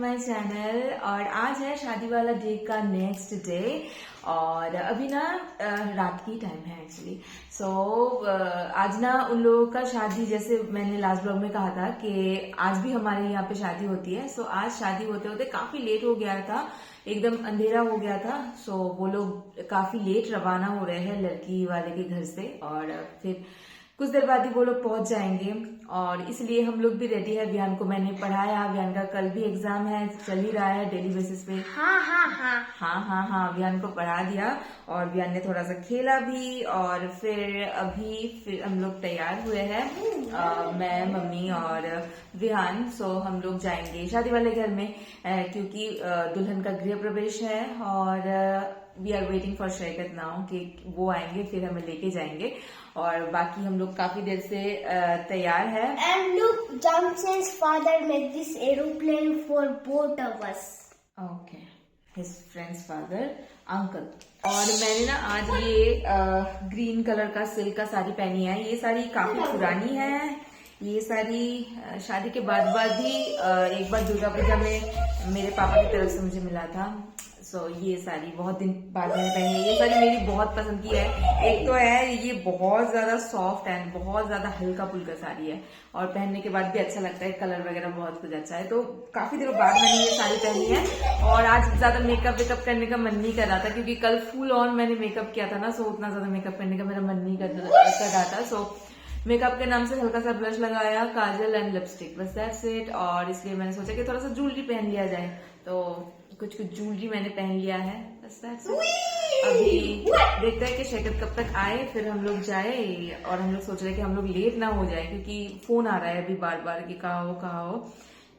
My channel. और आज है शादी वाला डे का नेक्स्ट डे और अभी ना रात की टाइम है एक्चुअली। सो आज ना उन लोगों का शादी, जैसे मैंने लास्ट ब्लॉग में कहा था कि आज भी हमारे यहाँ पे शादी होती है। सो आज शादी होते होते काफी लेट हो गया था, एकदम अंधेरा हो गया था। सो वो लोग काफी लेट रवाना हो रहे हैं लड़की वाले के घर से और फिर कुछ देर बाद ही वो लोग पहुंच जाएंगे और इसलिए हम लोग भी रेडी है। विहान को मैंने पढ़ाया, विहान का कल भी एग्जाम है, चल ही रहा है डेली बेसिस पे। हाँ, विहान को पढ़ा दिया और विहान ने थोड़ा सा खेला भी और फिर हम लोग तैयार हुए हैं, मैं, मम्मी और विहान। सो हम लोग जाएंगे शादी वाले घर में क्योंकि दुल्हन का गृह प्रवेश है और we are waiting for Shaikat now कि वो आएंगे फिर हमें लेके जाएंगे। और बाकी हम लोग काफी देर से तैयार है। And look, Johnson's father made this aeroplane for both of us. Okay, his friend's father, uncle. और मैंने ना आज ये ग्रीन कलर का सिल्क का साड़ी पहनी है। ये साड़ी काफी पुरानी है। ये साड़ी शादी के बाद ही एक बार दुर्गा पूजा में मेरे पापा की तरफ से मुझे मिला था। सो ये साड़ी बहुत दिन बाद मैंने पहनी है। ये साड़ी मेरी बहुत पसंद की है। एक तो है ये बहुत ज्यादा सॉफ्ट एंड बहुत ज्यादा हल्का फुल्का साड़ी है और पहनने के बाद भी अच्छा लगता है, कलर वगैरह बहुत कुछ अच्छा है। तो काफी दिनों बाद मैंने ये साड़ी पहनी है और आज ज्यादा मेकअप करने का मन नहीं कर रहा था क्योंकि कल फुल ऑन मैंने मेकअप किया था ना। सो उतना ज्यादा मेकअप करने का मेरा मन नहीं कर रहा था। सो मेकअप के नाम से हल्का सा ब्लश लगाया, काजल एंड लिपस्टिक, बस दैट्स इट। और इसलिए मैंने सोचा कि थोड़ा सा ज्वेलरी पहन लिया जाए, तो कुछ ज्वेलरी मैंने पहन लिया है, बस दैट्स इट। अभी देखते हैं कि शैकत कब तक आए फिर हम लोग जाए। और हम लोग सोच रहे हैं कि हम लोग लेट ना हो जाए क्योंकि फोन आ रहा है अभी बार बार कि कहाँ हो,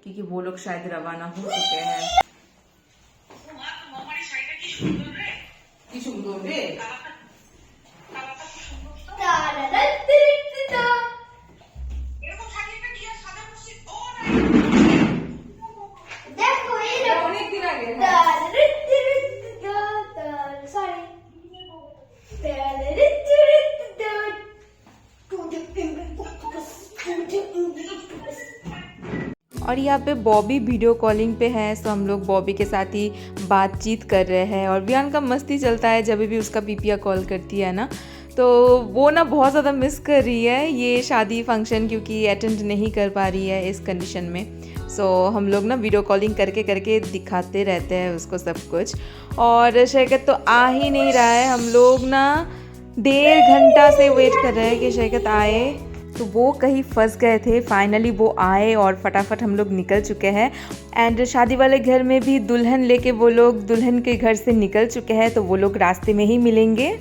क्योंकि वो लोग शायद रवाना हो चुके हैं। और यहाँ पे बॉबी वीडियो कॉलिंग पे है, तो हम लोग बॉबी के साथ ही बातचीत कर रहे हैं और विहान का मस्ती चलता है जब भी उसका पीपिया कॉल करती है ना, तो वो ना बहुत ज़्यादा मिस कर रही है ये शादी फंक्शन क्योंकि अटेंड नहीं कर पा रही है इस कंडीशन में। सो हम लोग ना वीडियो कॉलिंग करके दिखाते रहते हैं उसको सब कुछ। और शैकत तो आ ही नहीं रहा है, हम लोग ना 1.5 घंटा से वेट कर रहे हैं कि शैकत आए। तो वो कहीं फंस गए थे, फाइनली वो आए और फटाफट हम लोग निकल चुके हैं। एंड शादी वाले घर में भी दुल्हन लेके वो लोग दुल्हन के घर से निकल चुके हैं, तो वो लोग रास्ते में ही मिलेंगे।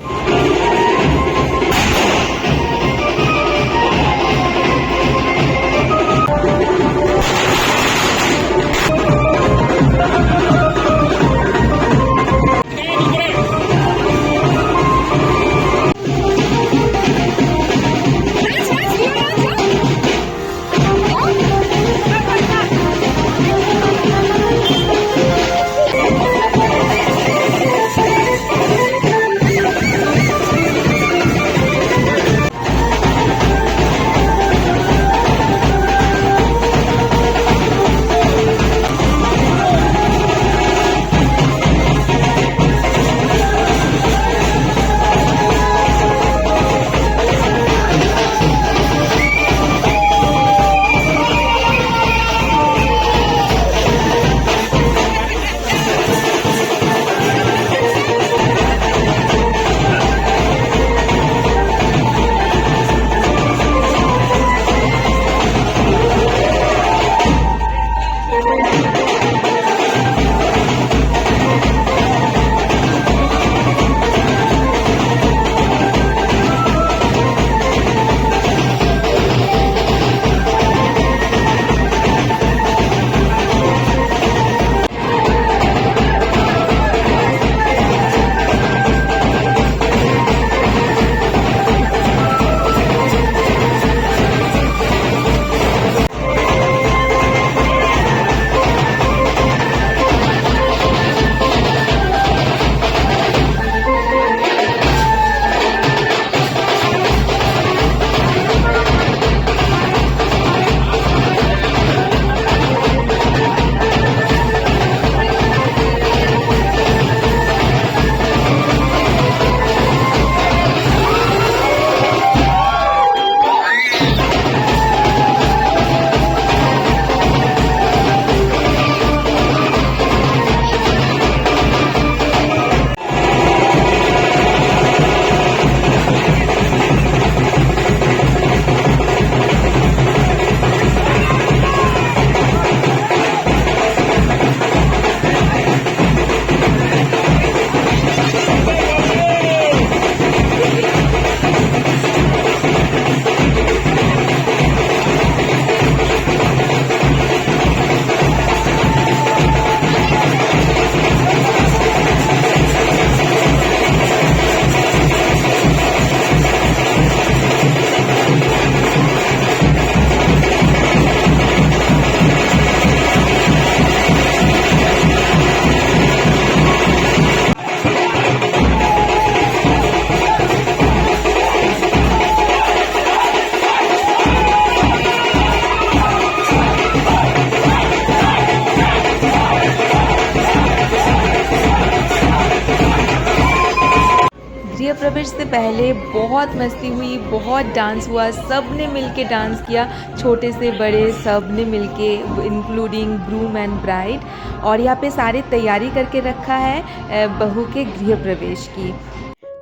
पहले बहुत मस्ती हुई, बहुत डांस हुआ, सब ने मिलके डांस किया, छोटे से बड़े सब ने मिलके, इंक्लूडिंग ग्रूम एंड ब्राइड। और यहाँ पे सारी तैयारी करके रखा है बहू के गृह प्रवेश की।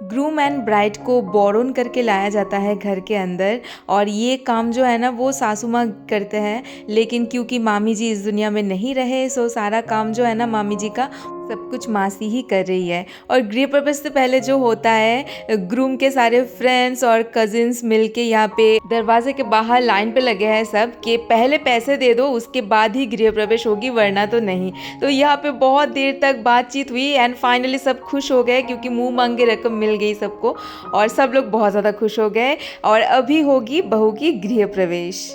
ग्रूम एंड ब्राइड को बोरन करके लाया जाता है घर के अंदर, और ये काम जो है ना वो सासू माँ करते हैं, लेकिन क्योंकि मामी जी इस दुनिया में नहीं रहे, सो सारा काम जो है ना मामी जी का सब कुछ मासी ही कर रही है। और गृह प्रवेश से पहले जो होता है, ग्रूम के सारे फ्रेंड्स और कजिन्स मिलके यहाँ पे दरवाजे के बाहर लाइन पे लगे हैं सब, कि पहले पैसे दे दो उसके बाद ही गृह प्रवेश होगी, वरना तो नहीं। तो यहाँ पे बहुत देर तक बातचीत हुई एंड फाइनली सब खुश हो गए, क्योंकि मुंह मांगे रकम मिल गई सबको, और सब लोग बहुत ज़्यादा खुश हो गए। और अभी होगी बहू की गृह प्रवेश।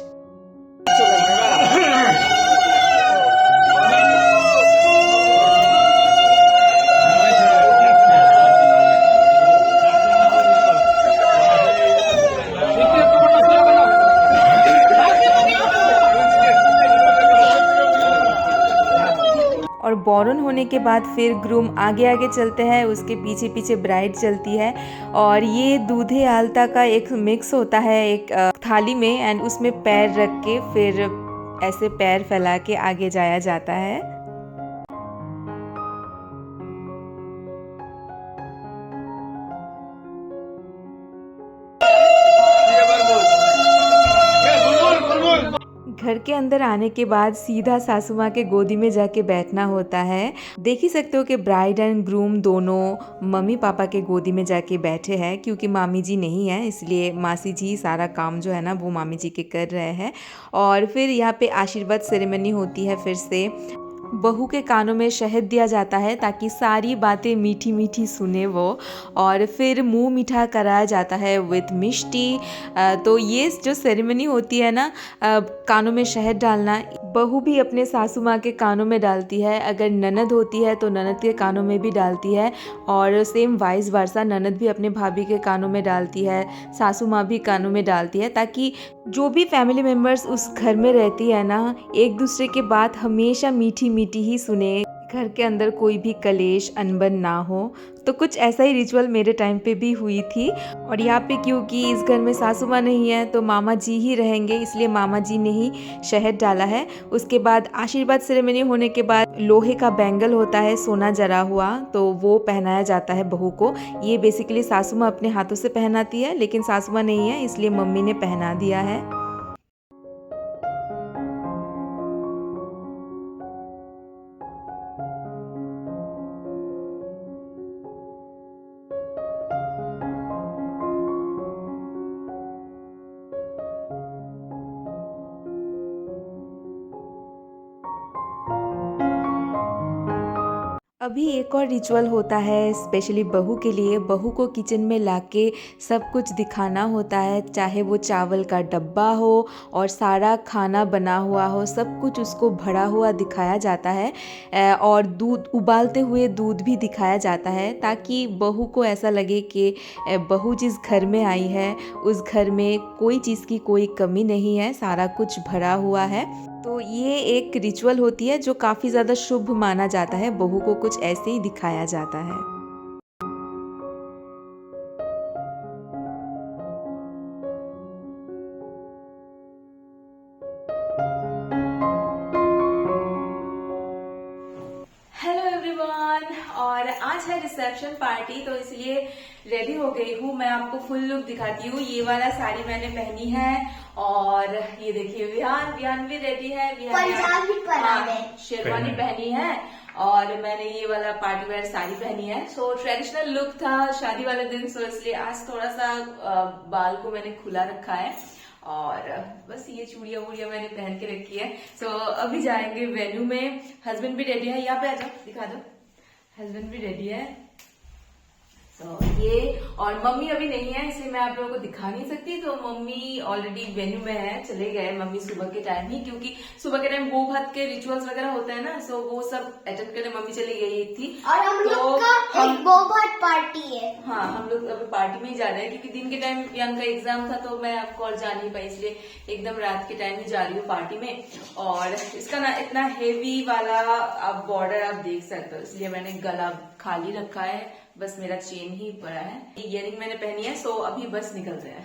और बोरन होने के बाद फिर ग्रूम आगे आगे चलते हैं, उसके पीछे पीछे ब्राइड चलती है। और ये दूधे आलता का एक मिक्स होता है एक थाली में, एंड उसमें पैर रख के फिर ऐसे पैर फैला के आगे जाया जाता है। घर के अंदर आने के बाद सीधा सासू माँ के गोदी में जाके बैठना होता है। देख ही सकते हो कि ब्राइड एंड ग्रूम दोनों मम्मी पापा के गोदी में जाके बैठे हैं, क्योंकि मामी जी नहीं है, इसलिए मासी जी सारा काम जो है ना वो मामी जी के कर रहे हैं। और फिर यहाँ पे आशीर्वाद सेरेमनी होती है। फिर से बहू के कानों में शहद दिया जाता है ताकि सारी बातें मीठी मीठी सुने वो, और फिर मुंह मीठा कराया जाता है विथ मिष्टी। तो ये जो सेरेमनी होती है ना, कानों में शहद डालना, बहू भी अपने सासू माँ के कानों में डालती है, अगर ननद होती है तो ननद के कानों में भी डालती है, और सेम वाइस वर्सा ननद भी अपने भाभी के कानों में डालती है, सासू माँ भी कानों में डालती है, ताकि जो भी फैमिली मेम्बर्स उस घर में रहती है ना, एक दूसरे के बात हमेशा मीठी मीठी ही सुने, घर के अंदर कोई भी कलेश अनबन ना हो। तो कुछ ऐसा ही रिचुअल मेरे टाइम पे भी हुई थी। और यहाँ पे क्योंकि इस घर में सासू माँ नहीं है तो मामा जी ही रहेंगे, इसलिए मामा जी ने ही शहद डाला है। उसके बाद आशीर्वाद सेरेमनी होने के बाद लोहे का बैंगल होता है सोना जरा हुआ, तो वो पहनाया जाता है बहू को। ये बेसिकली सासू माँ अपने हाथों से पहनाती है, लेकिन सासू माँ नहीं है इसलिए मम्मी ने पहना दिया है। अभी एक और रिचुअल होता है स्पेशली बहू के लिए। बहू को किचन में लाके सब कुछ दिखाना होता है, चाहे वो चावल का डब्बा हो और सारा खाना बना हुआ हो, सब कुछ उसको भरा हुआ दिखाया जाता है। और दूध उबालते हुए दूध भी दिखाया जाता है, ताकि बहू को ऐसा लगे कि बहू जिस घर में आई है उस घर में कोई चीज़ की कोई कमी नहीं है, सारा कुछ भरा हुआ है। तो ये एक रिचुअल होती है जो काफ़ी ज़्यादा शुभ माना जाता है। बहू को कुछ ऐसे ही दिखाया जाता है। हेलो एवरीवन, और आज है रिसेप्शन पार्टी, तो इसलिए रेडी हो गई हूँ। मैं आपको फुल लुक दिखाती हूँ। ये वाला साड़ी मैंने पहनी है, और ये देखिए विहान भी रेडी है। शेरवानी पहनी है, और मैंने ये वाला पार्टी वेयर साड़ी पहनी है। सो ट्रेडिशनल लुक था शादी वाले दिन, सो इसलिए आज थोड़ा सा बाल को मैंने खुला रखा है, और बस ये चूड़ियां वूड़ियां मैंने पहन के रखी है। सो अभी जाएंगे वेन्यू में। हस्बैंड भी रेडी है, यहाँ पे आ जाओ, दिखा दो। हस्बैंड भी रेडी है। ये, और मम्मी अभी नहीं है इसलिए मैं आप लोगों को दिखा नहीं सकती। तो मम्मी ऑलरेडी वेन्यू में है, चले गए मम्मी सुबह के टाइम ही, क्योंकि सुबह के टाइम भोग भात के रिचुअल्स वगैरह होते हैं ना, सो वो सब अटेंड करने मम्मी चली गई थी। और हम लोग का भोग भात पार्टी है। हाँ, हम लोग अभी पार्टी में ही जा रहे हैं, क्योंकि दिन के टाइम प्रियंका का एग्जाम था तो मैं आपको और जा नहीं पाई, इसलिए एकदम रात के टाइम ही जा रही हूँ पार्टी में। और इसका ना इतना हेवी वाला आप बॉर्डर आप देख सकते हो, इसलिए मैंने गला खाली रखा है, बस मेरा चेन ही पड़ा है। ये इयररिंग मैंने पहनी है, सो अभी बस निकल रहा है।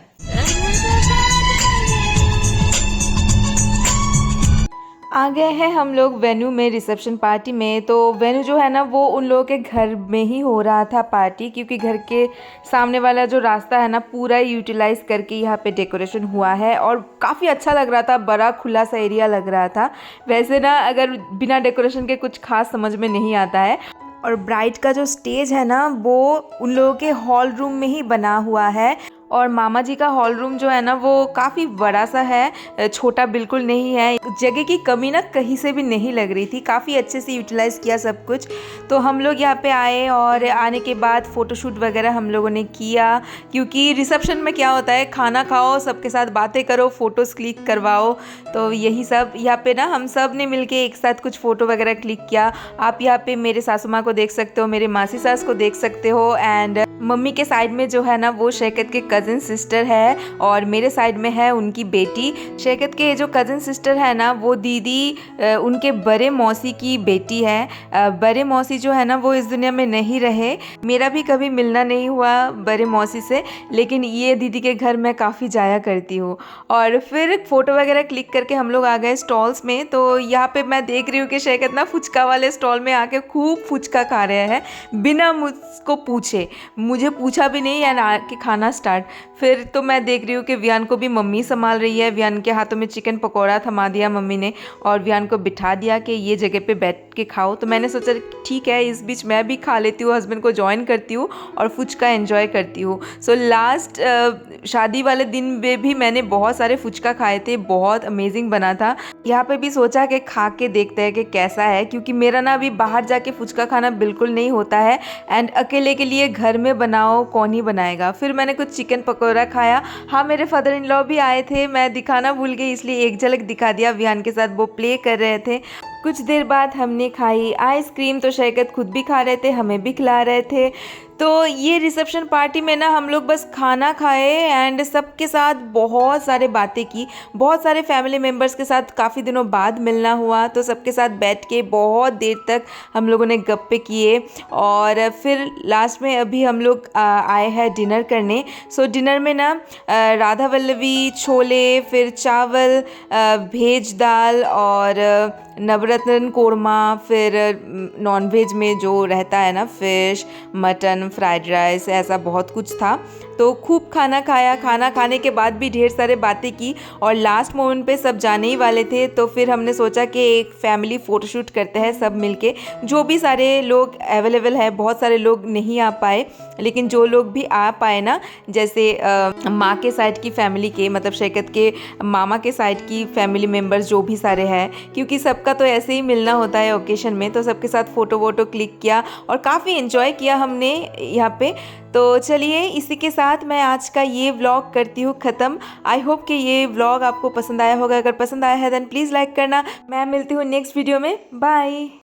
आ गए हैं हम लोग वेन्यू में, रिसेप्शन पार्टी में। तो वेन्यू जो है ना वो उन लोगों के घर में ही हो रहा था पार्टी, क्योंकि घर के सामने वाला जो रास्ता है ना पूरा यूटिलाइज करके यहाँ पे डेकोरेशन हुआ है और काफ़ी अच्छा लग रहा था, बड़ा खुला सा एरिया लग रहा था। वैसे ना अगर बिना डेकोरेशन के कुछ खास समझ में नहीं आता है। और ब्राइड का जो स्टेज है ना वो उन लोगों के हॉल रूम में ही बना हुआ है। और मामा जी का हॉल रूम जो है ना वो काफ़ी बड़ा सा है, छोटा बिल्कुल नहीं है। जगह की कमी ना कहीं से भी नहीं लग रही थी, काफ़ी अच्छे से यूटिलाइज किया सब कुछ। तो हम लोग यहाँ पे आए और आने के बाद फ़ोटोशूट वगैरह हम लोगों ने किया, क्योंकि रिसेप्शन में क्या होता है, खाना खाओ, सबके साथ बातें करो, फ़ोटोज़ क्लिक करवाओ। तो यही सब यहाँ पे ना हम सब ने मिलके एक साथ कुछ फ़ोटो वगैरह क्लिक किया। आप यहाँ पे मेरे सासू माँ को देख सकते हो, मेरे मासी सास को देख सकते हो। एंड मम्मी के साइड में जो है ना वो शैकत के कज़न सिस्टर है और मेरे साइड में है उनकी बेटी। शैकत के जो कज़न सिस्टर है ना वो दीदी उनके बड़े मौसी की बेटी है। बड़े मौसी जो है ना वो इस दुनिया में नहीं रहे, मेरा भी कभी मिलना नहीं हुआ बड़े मौसी से, लेकिन ये दीदी के घर मैं काफ़ी जाया करती हूँ। और फिर फ़ोटो वगैरह क्लिक करके हम लोग आ गए स्टॉल्स में। तो यहाँ पे मैं देख रही हूँ कि शैकत ना फुचका वाले स्टॉल में आके खूब फुचका खा रहे हैं बिना मुझको पूछे, मुझे पूछा भी नहीं एंड आके खाना स्टार्ट। फिर तो मैं देख रही हूँ कि वियान को भी मम्मी संभाल रही है। वियान के हाथों में चिकन पकौड़ा थमा दिया मम्मी ने और वियान को बिठा दिया कि ये जगह पे बैठ के खाओ। तो मैंने सोचा ठीक है, इस बीच मैं भी खा लेती हूँ, हस्बैंड को ज्वाइन करती हूँ और फुचका एंजॉय करती हूँ। सो लास्ट शादी वाले दिन में भी मैंने बहुत सारे फुचका खाए थे, बहुत अमेजिंग बना था। यहाँ पे भी सोचा कि खा के देखते हैं कि कैसा है, क्योंकि मेरा ना अभी बाहर जाके फुचका खाना बिल्कुल नहीं होता है एंड अकेले के लिए घर में बनाओ कौन ही बनाएगा। फिर मैंने कुछ चिकन पकौड़ा खाया। हाँ, मेरे फादर इन लॉ भी आए थे, मैं दिखाना भूल गई इसलिए एक झलक दिखा दिया। विहान के साथ वो प्ले कर रहे थे। कुछ देर बाद हमने खाई आइसक्रीम, तो शैकत खुद भी खा रहे थे, हमें भी खिला रहे थे। तो ये रिसेप्शन पार्टी में ना हम लोग बस खाना खाए एंड सबके साथ बहुत सारे बातें की, बहुत सारे फैमिली मेम्बर्स के साथ काफ़ी दिनों बाद मिलना हुआ। तो सबके साथ बैठ के बहुत देर तक हम लोगों ने गप्पे किए और फिर लास्ट में अभी हम लोग आए हैं डिनर करने। सो डिनर में ना राधा वल्लभी, छोले, फिर चावल, भेज दाल और नवरत्न कोरमा, फिर नॉनवेज में जो रहता है ना फिश, मटन, फ्राइड राइस, ऐसा बहुत कुछ था। तो खूब खाना खाया। खाना खाने के बाद भी ढेर सारे बातें की और लास्ट मोमेंट पे सब जाने ही वाले थे। तो फिर हमने सोचा कि एक फैमिली फ़ोटोशूट करते हैं सब मिलके। जो भी सारे लोग अवेलेबल है, बहुत सारे लोग नहीं आ पाए, लेकिन जो लोग भी आ पाए ना, जैसे माँ के साइड की फैमिली के, मतलब शैकत के मामा के साइड की फैमिली मेम्बर्स जो भी सारे हैं, क्योंकि सबका तो ऐसे ही मिलना होता है ओकेशन में। तो सबके साथ फ़ोटो वोटो क्लिक किया और काफ़ी इन्जॉय किया हमने यहाँ पे। तो चलिए इसी के साथ मैं आज का ये व्लॉग करती हूँ ख़त्म। आई होप कि ये व्लॉग आपको पसंद आया होगा। अगर पसंद आया है देन प्लीज़ लाइक करना। मैं मिलती हूँ नेक्स्ट वीडियो में। बाय।